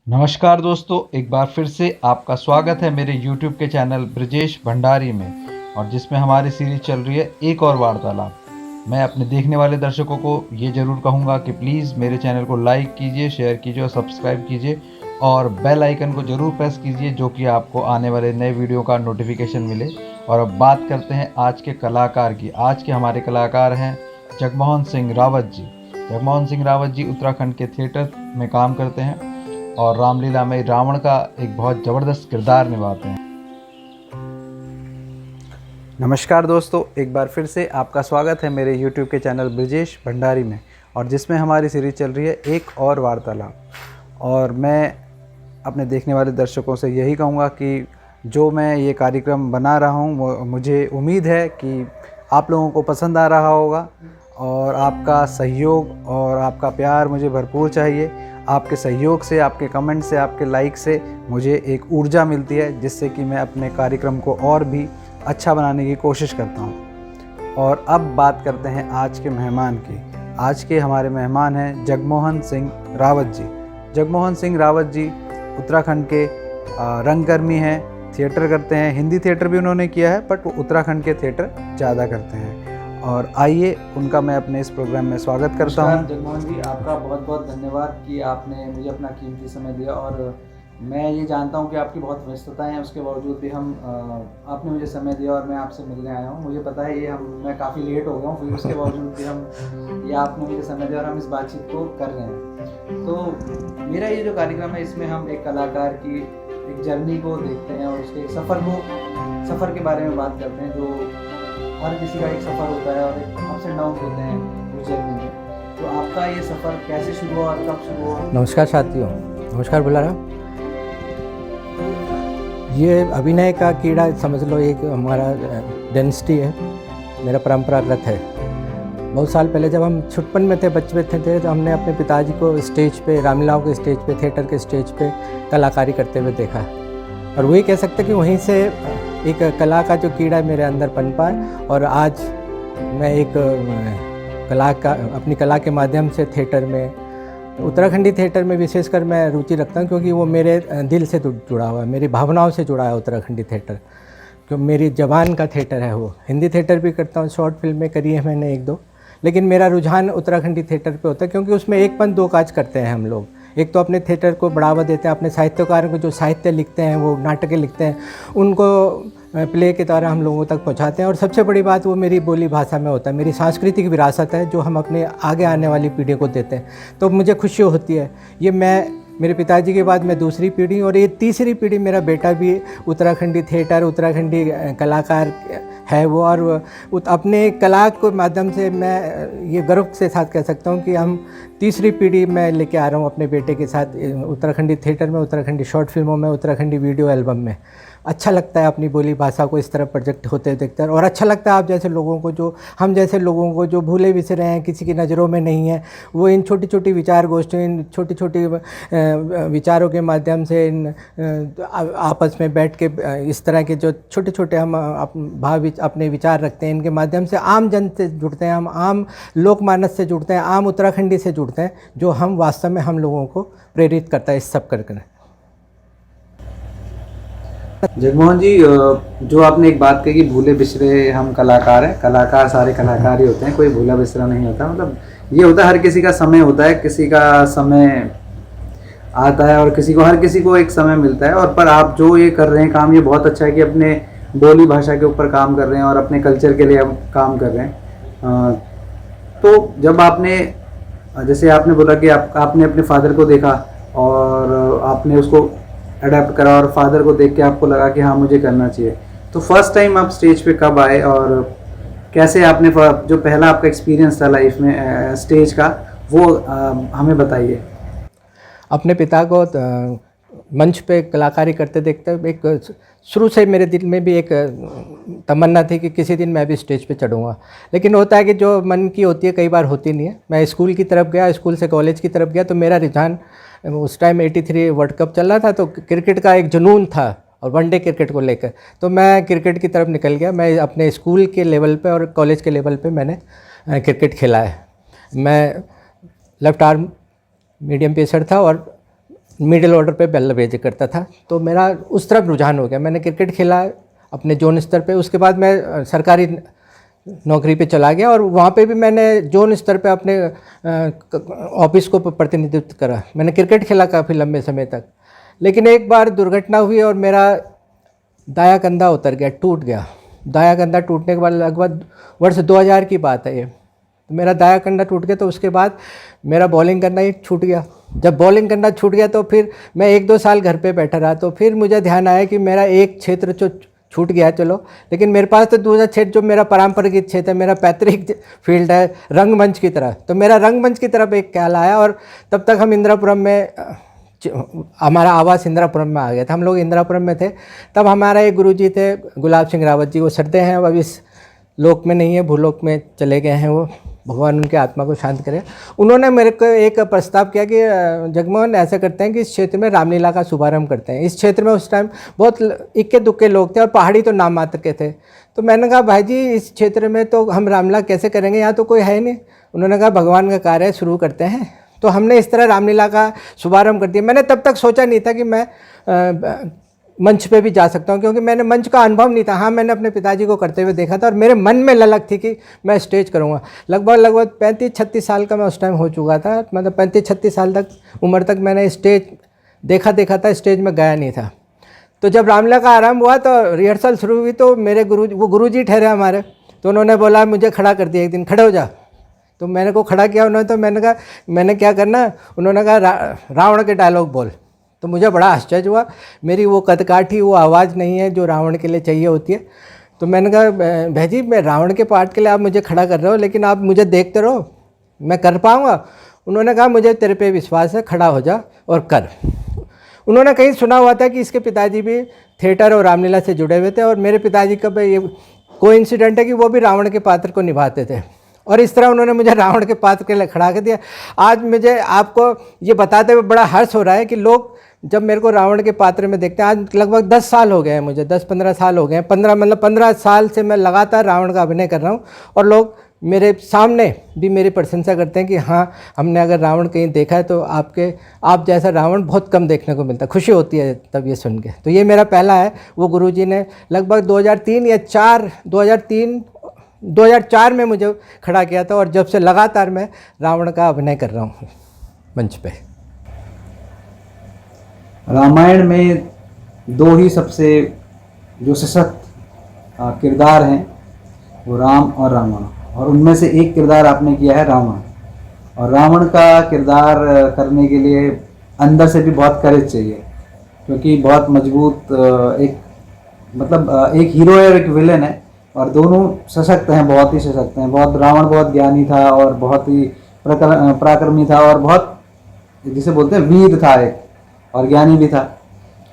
नमस्कार दोस्तों, एक बार फिर से आपका स्वागत है मेरे YouTube के चैनल ब्रजेश भंडारी में। और जिसमें हमारी सीरीज चल रही है एक और वार्तालाप। मैं अपने देखने वाले दर्शकों को ये ज़रूर कहूँगा कि प्लीज़ मेरे चैनल को लाइक कीजिए, शेयर कीजिए और सब्सक्राइब कीजिए और बेल आइकन को ज़रूर प्रेस कीजिए, जो कि आपको आने वाले नए वीडियो का नोटिफिकेशन मिले। और अब बात करते हैं आज के कलाकार की। आज के हमारे कलाकार हैं जगमोहन सिंह रावत जी। जगमोहन सिंह रावत जी उत्तराखंड के थिएटर में काम करते हैं और रामलीला में रावण का एक बहुत ज़बरदस्त किरदार निभाते हैं। नमस्कार दोस्तों, एक बार फिर से आपका स्वागत है मेरे YouTube के चैनल ब्रजेश भंडारी में, और जिसमें हमारी सीरीज चल रही है एक और वार्तालाप। और मैं अपने देखने वाले दर्शकों से यही कहूँगा कि जो मैं ये कार्यक्रम बना रहा हूँ वो मुझे उम्मीद है कि आप लोगों को पसंद आ रहा होगा, और आपका सहयोग और आपका प्यार मुझे भरपूर चाहिए। आपके सहयोग से, आपके कमेंट से, आपके लाइक से मुझे एक ऊर्जा मिलती है, जिससे कि मैं अपने कार्यक्रम को और भी अच्छा बनाने की कोशिश करता हूँ। और अब बात करते हैं आज के मेहमान की। आज के हमारे मेहमान हैं जगमोहन सिंह रावत जी। जगमोहन सिंह रावत जी उत्तराखंड के रंगकर्मी हैं, थिएटर करते हैं। हिंदी थिएटर भी उन्होंने किया है, बट वो उत्तराखंड के थिएटर ज़्यादा करते हैं। और आइए उनका मैं अपने इस प्रोग्राम में स्वागत करता हूं। जगमोहन जी, आपका बहुत बहुत धन्यवाद कि आपने मुझे अपना कीमती समय दिया। और मैं ये जानता हूं कि आपकी बहुत व्यस्तताएं हैं, उसके बावजूद भी आपने मुझे समय दिया और मैं आपसे मिलने आया हूं। मुझे पता है मैं काफ़ी लेट हो गया हूं, फिर उसके बावजूद भी आपने मुझे समय दिया और हम इस बातचीत को कर रहे हैं। तो मेरा ये जो कार्यक्रम है, इसमें हम एक कलाकार की एक जर्नी को देखते हैं और उसके एक सफ़र के बारे में बात करते हैं। जो हर किसी का एक सफ़र होता है और एक अप्स एंड डाउन होते हैं उस जर्नी में। तो आपका ये सफ़र कैसे शुरू हुआ और कब शुरू हुआ? नमस्कार साथियों, नमस्कार बुलारा। ये अभिनय का कीड़ा समझ लो, एक हमारा डेंसिटी है, मेरा परंपरागत है। बहुत साल पहले जब हम छुटपन में थे, बच्चे थे, तो हमने अपने पिताजी को स्टेज पे, रामलीलाओं के स्टेज पे, थिएटर के स्टेज पे कलाकारी करते हुए देखा। और वही कह सकते कि वहीं से एक कला का जो कीड़ा मेरे अंदर पनपा है। और आज मैं एक अपनी कला के माध्यम से थिएटर में, उत्तराखंडी थिएटर में विशेषकर मैं रुचि रखता हूँ, क्योंकि वो मेरे दिल से जुड़ा हुआ है, मेरी भावनाओं से जुड़ा है उत्तराखंडी थिएटर। क्योंकि मेरी जबान का थिएटर है वो। हिंदी थिएटर भी करता हूँ, शॉर्ट फिल्में करी है मैंने एक दो, लेकिन मेरा रुझान उत्तराखंडी थिएटर पे होता है, क्योंकि उसमें एक पन दो काज करते हैं हम लोग। एक तो अपने थिएटर को बढ़ावा देते हैं, अपने साहित्यकारों को जो साहित्य लिखते हैं, वो नाटकें लिखते हैं, उनको प्ले के द्वारा हम लोगों तक पहुंचाते हैं। और सबसे बड़ी बात, वो मेरी बोली भाषा में होता है, मेरी सांस्कृतिक विरासत है जो हम अपने आगे आने वाली पीढ़ी को देते हैं। तो मुझे खुशी होती है। ये मेरे पिताजी के बाद मैं दूसरी पीढ़ी, और ये तीसरी पीढ़ी मेरा बेटा भी उत्तराखंडी थिएटर, उत्तराखंडी कलाकार है वो। और अपने कला के माध्यम से मैं ये गर्व से साथ कह सकता हूँ कि हम तीसरी पीढ़ी मैं लेके आ रहा हूँ अपने बेटे के साथ उत्तराखंडी थिएटर में, उत्तराखंडी शॉर्ट फिल्मों में, उत्तराखंडी वीडियो एल्बम में। अच्छा लगता है अपनी बोली भाषा को इस तरह प्रोजेक्ट होते देखते हैं। और अच्छा लगता है आप जैसे लोगों को, जो हम जैसे लोगों को जो भूले बिसरे हैं, किसी की नज़रों में नहीं है, वो इन छोटी छोटी विचार गोष्ठियों, इन छोटी छोटी विचारों के माध्यम से, आपस में बैठ के इस तरह के जो छोटे छोटे हम अपने विचार रखते हैं, इनके माध्यम से आम जन से जुड़ते हैं, हम आम लोकमानस से जुड़ते हैं, आम उत्तराखंडी से जुड़ते हैं, जो हम वास्तव में हम लोगों को प्रेरित करता है इस सब कर। जगमोहन जी, जो आपने एक बात कही कि भूले बिसरे हम कलाकार हैं, कलाकार सारे कलाकार ही होते हैं, कोई भूला बिसरा नहीं होता। मतलब ये होता है, हर किसी का समय होता है, किसी का समय आता है और हर किसी को एक समय मिलता है। और पर आप जो ये कर रहे हैं काम, ये बहुत अच्छा है कि अपने बोली भाषा के ऊपर काम कर रहे हैं और अपने कल्चर के लिए हम काम कर रहे हैं। तो जब जैसे आपने बोला कि आपने अपने फादर को देखा और आपने उसको अडेप्ट करा, और फादर को देख के आपको लगा कि हाँ मुझे करना चाहिए। तो फर्स्ट टाइम आप स्टेज पे कब आए और कैसे आपने जो पहला आपका एक्सपीरियंस था लाइफ में स्टेज का, वो हमें बताइए। अपने पिता को मंच पे कलाकारी करते देखते एक शुरू से मेरे दिल में भी एक तमन्ना थी कि किसी दिन मैं भी स्टेज पे चढ़ूँगा। लेकिन होता है कि जो मन की होती है कई बार होती नहीं है। मैं स्कूल की तरफ गया, स्कूल से कॉलेज की तरफ गया, तो मेरा रुझान उस टाइम 83 वर्ल्ड कप चल रहा था, तो क्रिकेट का एक जुनून था और वनडे क्रिकेट को लेकर, तो मैं क्रिकेट की तरफ निकल गया। मैं अपने स्कूल के लेवल पे और कॉलेज के लेवल पे मैंने क्रिकेट खेला है। मैं लेफ्ट आर्म मीडियम पेसर था और मिडिल ऑर्डर पे बल्ला भेजा करता था, तो मेरा उस तरफ रुझान हो गया। मैंने क्रिकेट खेला अपने जोन स्तर पे, उसके बाद मैं सरकारी नौकरी पे चला गया और वहाँ पे भी मैंने जोन स्तर पे अपने ऑफिस को प्रतिनिधित्व करा। मैंने क्रिकेट खेला काफ़ी लंबे समय तक, लेकिन एक बार दुर्घटना हुई और मेरा दायां कंधा उतर गया, टूट गया। दायां कंधा टूटने के बाद लगभग वर्ष 2000 की बात है ये, तो मेरा दायां कंधा टूट गया। तो उसके बाद मेरा बॉलिंग करना ही छूट गया। जब बॉलिंग करना छूट गया तो फिर मैं 1-2 साल घर पे बैठा रहा। तो फिर मुझे ध्यान आया कि मेरा एक क्षेत्र जो छूट गया चलो, लेकिन मेरे पास तो दूसरा क्षेत्र जो मेरा पारंपरिक क्षेत्र है, मेरा पैतृक फील्ड है रंगमंच की तरह। तो मेरा रंगमंच की तरफ एक ख्याल आया और तब तक हम इंदिरापुरम में, हमारा आवास इंदिरापुरम में आ गया था। हम लोग इंदिरापुरम में थे तब। हमारा एक गुरुजी थे गुलाब सिंह रावत जी, वो सरदे हैं, अब इस लोक में नहीं है, भूलोक में चले गए हैं वो, भगवान उनके आत्मा को शांत करे। उन्होंने मेरे को एक प्रस्ताव किया कि जगमोहन ऐसा करते हैं कि इस क्षेत्र में रामलीला का शुभारंभ करते हैं। इस क्षेत्र में उस टाइम बहुत इक्के दुक्के लोग थे और पहाड़ी तो नाम मात्र के थे। तो मैंने कहा भाई जी इस क्षेत्र में तो हम रामलीला कैसे करेंगे, यहाँ तो कोई है नहीं। उन्होंने कहा भगवान का कार्य शुरू करते हैं। तो हमने इस तरह रामलीला का शुभारंभ कर दिया। मैंने तब तक सोचा नहीं था कि मैं मंच पे भी जा सकता हूँ, क्योंकि मैंने मंच का अनुभव नहीं था। हाँ, मैंने अपने पिताजी को करते हुए देखा था और मेरे मन में ललक थी कि मैं स्टेज करूँगा। लगभग 35-36 साल का मैं उस टाइम हो चुका था, मतलब 35-36 साल तक उम्र तक मैंने स्टेज देखा था, स्टेज में गया नहीं था। तो जब रामलीला का आरंभ हुआ तो रिहर्सल शुरू हुई, तो मेरे गुरुजी ठहरे हमारे, तो उन्होंने बोला मुझे खड़ा कर दिया, एक दिन खड़े हो जा। तो मैंने को खड़ा किया उन्होंने, तो मैंने कहा मैंने क्या करना, उन्होंने कहा रावण के डायलॉग बोल। तो मुझे बड़ा आश्चर्य हुआ, मेरी वो कदकाठी वो आवाज़ नहीं है जो रावण के लिए चाहिए होती है। तो मैंने कहा भाई जी मैं रावण के पार्ट के लिए आप मुझे खड़ा कर रहे हो, लेकिन आप मुझे देखते रहो, मैं कर पाऊँगा। उन्होंने कहा मुझे तेरे पे विश्वास है, खड़ा हो जा और कर। उन्होंने कहीं सुना हुआ था कि इसके पिताजी भी थिएटर और रामलीला से जुड़े हुए थे, और मेरे पिताजी का ये कोइंसिडेंट है कि वो भी रावण के पात्र को निभाते थे, और इस तरह उन्होंने मुझे रावण के पात्र के लिए खड़ा कर दिया। आज मुझे आपको ये बताते हुए बड़ा हर्ष हो रहा है कि लोग जब मेरे को रावण के पात्र में देखते हैं, आज लगभग 10 साल हो गए हैं मुझे, 10-15 साल हो गए हैं, 15 साल से मैं लगातार रावण का अभिनय कर रहा हूँ, और लोग मेरे सामने भी मेरी प्रशंसा करते हैं कि हाँ हमने अगर रावण कहीं देखा है तो आप जैसा रावण बहुत कम देखने को मिलता है। खुशी होती है तब ये सुन के। तो ये मेरा पहला है। वो गुरुजी ने लगभग 2004 में मुझे खड़ा किया था, और जब से लगातार मैं रावण का अभिनय कर रहा हूँ मंच पे। रामायण में 2 ही सबसे जो सशक्त किरदार हैं वो राम और रावण, और उनमें से एक किरदार आपने किया है रावण। और रावण का किरदार करने के लिए अंदर से भी बहुत करेज चाहिए, क्योंकि बहुत मजबूत एक हीरो है और एक विलेन है, और दोनों सशक्त हैं, बहुत ही सशक्त हैं। रावण बहुत ज्ञानी था और बहुत ही पराक्रमी था, और बहुत जिसे बोलते हैं वीर था एक, और ज्ञानी भी था।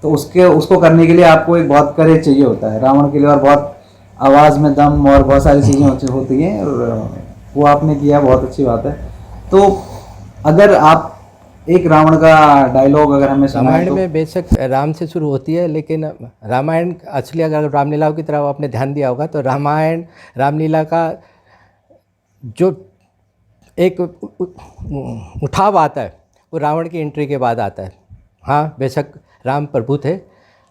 तो उसको करने के लिए आपको एक बहुत करेज चाहिए होता है रावण के लिए, और बहुत आवाज़ में दम और बहुत सारी चीज़ें होती हैं, और वो आपने किया, बहुत अच्छी बात है। तो अगर आप एक रावण का डायलॉग अगर हमें रामायण में बेशक राम से शुरू होती है, लेकिन रामायण असली अगर रामलीलाओं की तरफ आपने ध्यान दिया होगा तो रामायण रामलीला का जो एक उठाव आता है वो रावण की एंट्री के बाद आता है। हाँ बेशक राम प्रभु थे,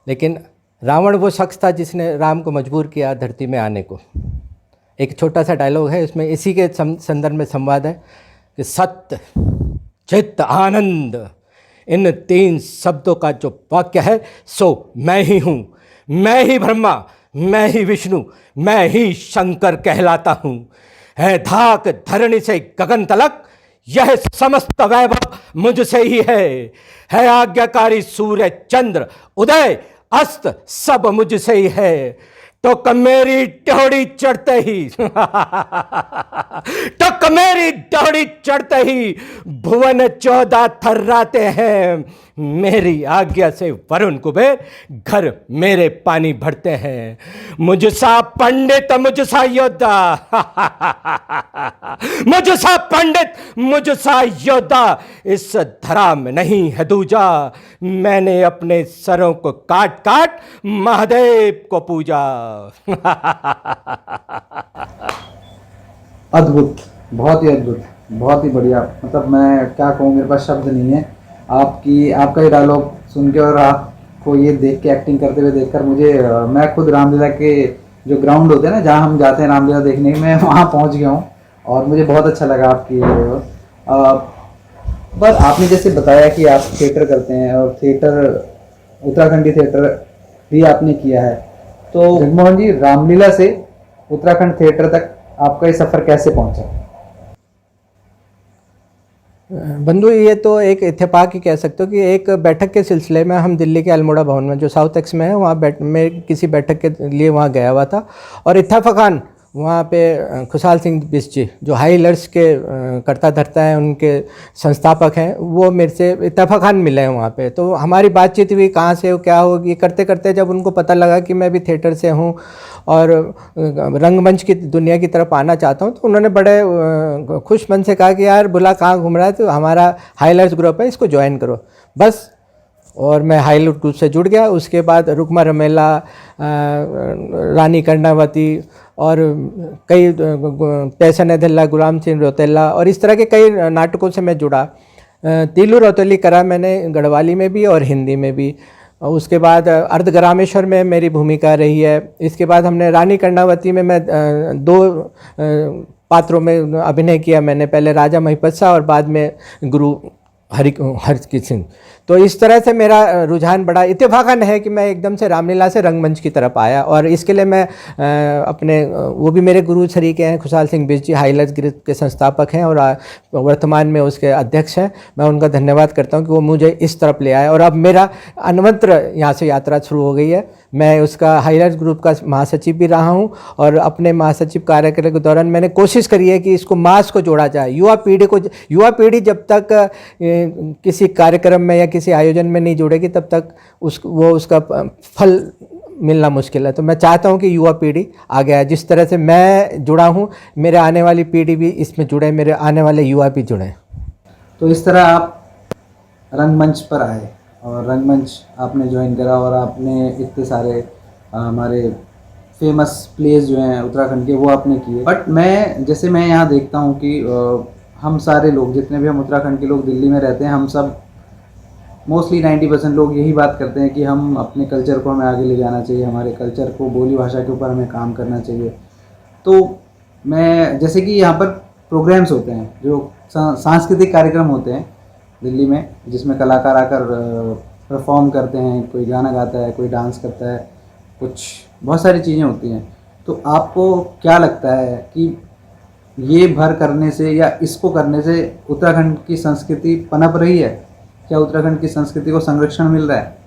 लेकिन रावण वो शख्स था जिसने राम को मजबूर किया धरती में आने को। एक छोटा सा डायलॉग है इसमें, इसी के संदर्भ में संवाद है कि सत्य चित्त आनंद, इन 3 शब्दों का जो वाक्य है सो मैं ही हूँ, मैं ही ब्रह्मा, मैं ही विष्णु, मैं ही शंकर कहलाता हूँ। है धाक धरणी से गगन तलक, यह समस्त वैभव मुझसे ही है आज्ञाकारी सूर्य चंद्र उदय अस्त सब मुझसे ही है। तो मेरी डोरी चढ़ते ही मेरी डोरी चढ़ते ही भुवन 14 थर्राते हैं। मेरी आज्ञा से वरुण कुबेर घर मेरे पानी भरते हैं। मुझसा पंडित मुझसा योद्धा मुझसा पंडित मुझसा योद्धा, इस धरा में नहीं है दूजा। मैंने अपने सरों को काट काट महादेव को पूजा। अद्भुत, बहुत ही अद्भुत, बहुत ही बढ़िया। मतलब मैं क्या कहूँ, मेरे पास शब्द नहीं है। आपका ये डायलॉग सुन के और आपको ये देख के, एक्टिंग करते हुए देखकर मुझे मैं खुद रामलीला के जो ग्राउंड होते हैं ना, जहाँ हम जाते हैं रामलीला देखने, मैं वहाँ पहुँच गया हूँ और मुझे बहुत अच्छा लगा आपकी पर आपने जैसे बताया कि आप थिएटर करते हैं और थिएटर, उत्तराखंडी थिएटर भी आपने किया है, तो जगमोहन जी, रामलीला से उत्तराखंड थिएटर तक आपका ये सफ़र कैसे पहुंचा? बंधु, ये तो एक इत्तेफाक ही कह सकते हो कि एक बैठक के सिलसिले में हम दिल्ली के अल्मोड़ा भवन में, जो साउथ एक्स में है, वहाँ मैं किसी बैठक के लिए वहाँ गया हुआ था और इत्तेफाकन वहाँ पे खुशहाल सिंह बिष्ट जी, जो हाई अलर्ट्स के कर्ता धर्ता हैं, उनके संस्थापक हैं, वो मेरे से इत्तेफाकन मिले हैं वहाँ पे। तो हमारी बातचीत हुई, कहाँ से हो, क्या हो, ये करते करते जब उनको पता लगा कि मैं भी थिएटर से हूँ और रंगमंच की दुनिया की तरफ आना चाहता हूँ, तो उन्होंने बड़े खुश मन से कहा कि यार बुला, कहाँ घूम रहा है, तो हमारा हाई अलर्ट्स ग्रुप है, इसको ज्वाइन करो बस। और मैं हाई अलर्ट ग्रुप से जुड़ गया। उसके बाद रुकमा रमेला, रानी कर्णावती और कई पैसन दिल्ला, गुलाम सिंह रौतेला और इस तरह के कई नाटकों से मैं जुड़ा। तीलू रौतेली करा मैंने गढ़वाली में भी और हिंदी में भी। उसके बाद अर्धग्रामेश्वर में मेरी भूमिका रही है। इसके बाद हमने रानी कर्णावती में मैं 2 पात्रों में अभिनय किया मैंने, पहले राजा महिपत और बाद में गुरु हरि सिंह। तो इस तरह से मेरा रुझान बड़ा इत्तेफाकन है कि मैं एकदम से रामलीला से रंगमंच की तरफ आया और इसके लिए मैं अपने, वो भी मेरे गुरु शरीक हैं, खुशहाल सिंह बिष्ट जी, हाई अलर्ट्स ग्रुप के संस्थापक हैं और वर्तमान में उसके अध्यक्ष हैं। मैं उनका धन्यवाद करता हूं कि वो मुझे इस तरफ ले आए और अब मेरा अन्वंत्र यहाँ से यात्रा शुरू हो गई है। मैं उसका हाई अलर्ट्स ग्रुप का महासचिव भी रहा हूँ और अपने महासचिव कार्यकाल के दौरान मैंने कोशिश करी है कि इसको मास को जोड़ा जाए, युवा पीढ़ी जब तक किसी कार्यक्रम में या किसी आयोजन में नहीं जुड़ेगी तब तक उसका फल मिलना मुश्किल है। तो मैं चाहता हूं कि युवा पीढ़ी आगे आए, जिस तरह से मैं जुड़ा हूं, मेरे आने वाली पीढ़ी भी इसमें जुड़े, मेरे आने वाले युवा भी जुड़े। तो इस तरह आप रंगमंच पर आए और रंगमंच आपने ज्वाइन करा और आपने इतने सारे हमारे फेमस प्लेस जो हैं उत्तराखंड के, वो आपने किए। बट मैं यहाँ देखता हूँ कि हम सारे लोग, जितने भी हम उत्तराखंड के लोग दिल्ली में रहते हैं, हम सब मोस्टली 90% लोग यही बात करते हैं कि हम अपने कल्चर को हमें आगे ले जाना चाहिए, हमारे कल्चर को, बोली भाषा के ऊपर हमें काम करना चाहिए। तो मैं, जैसे कि यहाँ पर प्रोग्राम्स होते हैं, जो सांस्कृतिक कार्यक्रम होते हैं दिल्ली में, जिसमें कलाकार आकर परफॉर्म करते हैं, कोई गाना गाता है, कोई डांस करता है, कुछ बहुत सारी चीज़ें होती हैं। तो आपको क्या लगता है कि ये भर करने से या इसको करने से उत्तराखंड की संस्कृति पनप रही है? क्या उत्तराखंड की संस्कृति को संरक्षण मिल रहा है?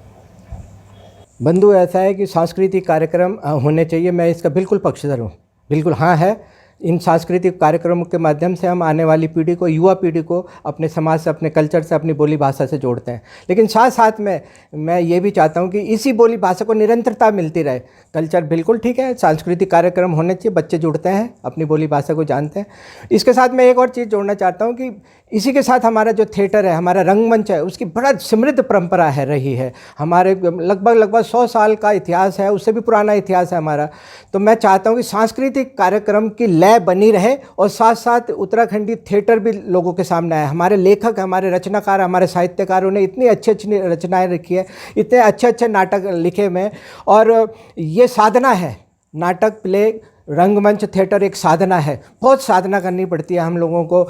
बंधु, ऐसा है कि सांस्कृतिक कार्यक्रम होने चाहिए, मैं इसका बिल्कुल पक्षधर हूँ, बिल्कुल हाँ है। इन सांस्कृतिक कार्यक्रमों के माध्यम से हम आने वाली पीढ़ी को, युवा पीढ़ी को अपने समाज से, अपने कल्चर से, अपनी बोली भाषा से जोड़ते हैं। लेकिन साथ साथ में मैं ये भी चाहता हूँ कि इसी बोली भाषा को निरंतरता मिलती रहे। कल्चर बिल्कुल ठीक है, सांस्कृतिक कार्यक्रम होने चाहिए, बच्चे जुड़ते हैं, अपनी बोली भाषा को जानते हैं। इसके साथ मैं एक और चीज़ जोड़ना चाहता हूँ कि इसी के साथ हमारा जो थिएटर है, हमारा रंगमंच है, उसकी बड़ा समृद्ध परंपरा है रही है। हमारे लगभग 100 साल का इतिहास है, उससे भी पुराना इतिहास है हमारा। तो मैं चाहता हूँ कि सांस्कृतिक कार्यक्रम की लय बनी रहे और साथ साथ उत्तराखंडी थिएटर भी लोगों के सामने आए। हमारे लेखक, हमारे रचनाकार, हमारे साहित्यकारों ने इतनी अच्छी अच्छी रचनाएँ लिखी है, इतने अच्छे अच्छे नाटक लिखे हुए, और ये साधना है। नाटक, प्ले, रंगमंच, थिएटर एक साधना है। बहुत साधना करनी पड़ती है हम लोगों को।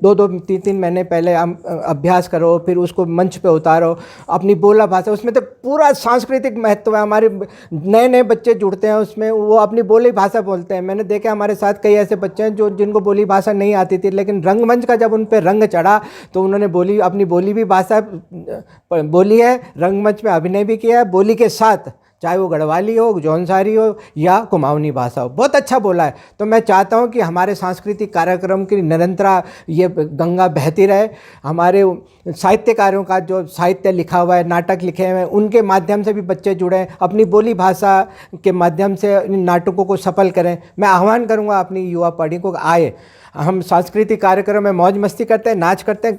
2-2, 3-3 महीने पहले हम अभ्यास करो, फिर उसको मंच पे उतारो, अपनी बोला भाषा, उसमें तो पूरा सांस्कृतिक महत्व है। हमारे नए नए बच्चे जुड़ते हैं उसमें, वो अपनी बोली भाषा बोलते हैं। मैंने देखा हमारे साथ कई ऐसे बच्चे हैं जिनको बोली भाषा नहीं आती थी, लेकिन रंगमंच का जब उन पर रंग चढ़ा तो उन्होंने अपनी बोली भी भाषा बोली है, रंगमंच में अभिनय भी किया है बोली के साथ, चाहे वो गढ़वाली हो, जौनसारी हो या कुमाऊनी भाषा हो, बहुत अच्छा बोला है। तो मैं चाहता हूं कि हमारे सांस्कृतिक कार्यक्रम की निरंतरता ये गंगा बहती रहे। हमारे साहित्यकारों का जो साहित्य लिखा हुआ है, नाटक लिखे हुए हैं, उनके माध्यम से भी बच्चे जुड़ें, अपनी बोली भाषा के माध्यम से इन नाटकों को सफल करें। मैं आह्वान करूँगा अपनी युवा पीढ़ी को, आए, हम सांस्कृतिक कार्यक्रम में मौज मस्ती करते हैं, नाच करते हैं,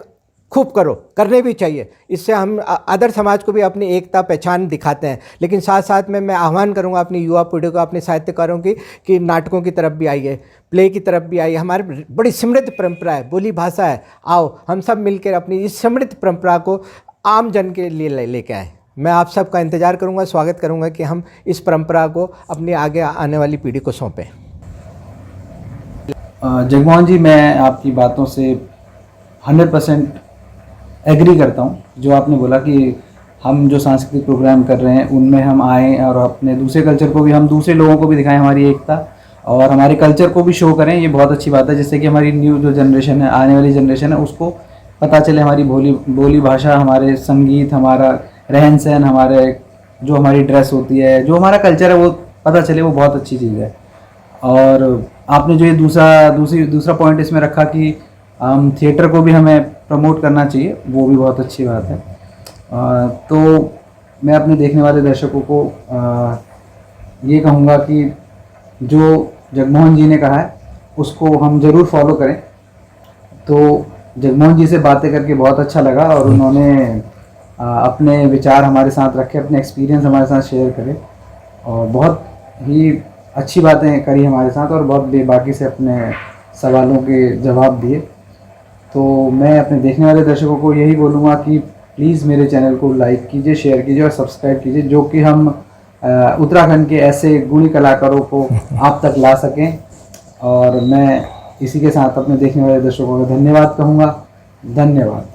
खूब करो, करने भी चाहिए। इससे हम अदर समाज को भी अपनी एकता पहचान दिखाते हैं। लेकिन साथ साथ में मैं आह्वान करूंगा अपनी युवा पीढ़ी को, अपने साहित्यकारों की, कि नाटकों की तरफ भी आइए, प्ले की तरफ भी आइए। हमारी बड़ी समृद्ध परंपरा है, बोली भाषा है। आओ हम सब मिलकर अपनी इस समृद्ध परंपरा को आम जन के लिए लेके आए। मैं आप सबका इंतज़ार करूंगा, स्वागत करूंगा कि हम इस परंपरा को अपनी आगे आने वाली पीढ़ी को सौंपें। जगमोहन जी, मैं आपकी बातों से 100% एग्री करता हूँ। जो आपने बोला कि हम जो सांस्कृतिक प्रोग्राम कर रहे हैं उनमें हम आएँ और अपने दूसरे कल्चर को भी, हम दूसरे लोगों को भी दिखाएं हमारी एकता, और हमारे कल्चर को भी शो करें। ये बहुत अच्छी बात है, जिससे कि हमारी न्यू जो जनरेशन है, आने वाली जनरेशन है, उसको पता चले हमारी बोली भाषा, हमारे संगीत, हमारा रहन सहन, हमारे जो हमारी ड्रेस होती है, जो हमारा कल्चर है वो पता चले। वो बहुत अच्छी चीज़ है। और आपने जो ये दूसरा पॉइंट इसमें रखा कि थिएटर को भी हमें प्रमोट करना चाहिए, वो भी बहुत अच्छी बात है। तो मैं अपने देखने वाले दर्शकों को ये कहूँगा कि जो जगमोहन जी ने कहा है उसको हम ज़रूर फॉलो करें। तो जगमोहन जी से बातें करके बहुत अच्छा लगा, और उन्होंने अपने विचार हमारे साथ रखे, अपने एक्सपीरियंस हमारे साथ शेयर करे, और बहुत ही अच्छी बातें करी हमारे साथ, और बहुत बेबाकी से अपने सवालों के जवाब दिए। तो मैं अपने देखने वाले दर्शकों को यही बोलूँगा कि प्लीज़ मेरे चैनल को लाइक कीजिए, शेयर कीजिए और सब्सक्राइब कीजिए, जो कि हम उत्तराखंड के ऐसे गुणी कलाकारों को आप तक ला सकें। और मैं इसी के साथ अपने देखने वाले दर्शकों का धन्यवाद कहूँगा। धन्यवाद।